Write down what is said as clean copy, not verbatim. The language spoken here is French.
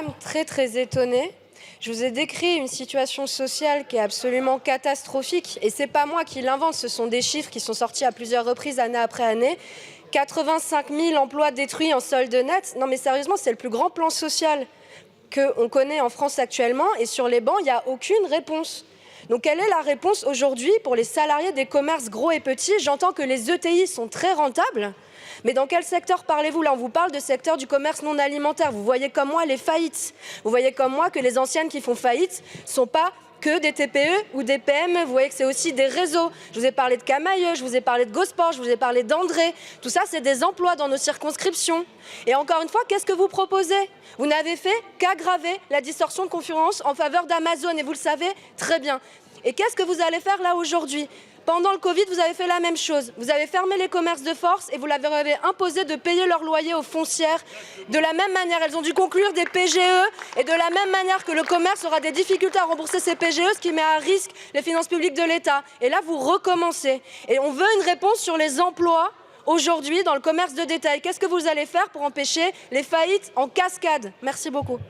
même très étonnée. Je vous ai décrit une situation sociale qui est absolument catastrophique. Et ce n'est pas moi qui l'invente, ce sont des chiffres qui sont sortis à plusieurs reprises, année après année. 85 000 emplois détruits en solde net. Non mais sérieusement, c'est le plus grand plan social qu'on connaît en France actuellement. Et sur les bancs, il n'y a aucune réponse. Donc quelle est la réponse aujourd'hui pour les salariés des commerces gros et petits? J'entends que les ETI sont très rentables. Mais dans quel secteur parlez-vous? Là, on vous parle de secteur du commerce non alimentaire. Vous voyez comme moi les faillites. Vous voyez comme moi que les anciennes qui font faillite ne sont pas que des TPE ou des PME. Vous voyez que c'est aussi des réseaux. Je vous ai parlé de Camaïeu, je vous ai parlé de Gosport, je vous ai parlé d'André. Tout ça, c'est des emplois dans nos circonscriptions. Et encore une fois, qu'est-ce que vous proposez? Vous n'avez fait qu'aggraver la distorsion de concurrence en faveur d'Amazon. Et vous le savez très bien. Et qu'est-ce que vous allez faire là aujourd'hui? Pendant le Covid, vous avez fait la même chose. Vous avez fermé les commerces de force et vous leur avez imposé de payer leur loyer aux foncières. De la même manière, elles ont dû conclure des PGE et de la même manière que le commerce aura des difficultés à rembourser ses PGE, ce qui met à risque les finances publiques de l'État. Et là, vous recommencez. Et on veut une réponse sur les emplois aujourd'hui dans le commerce de détail. Qu'est-ce que vous allez faire pour empêcher les faillites en cascade? Merci beaucoup.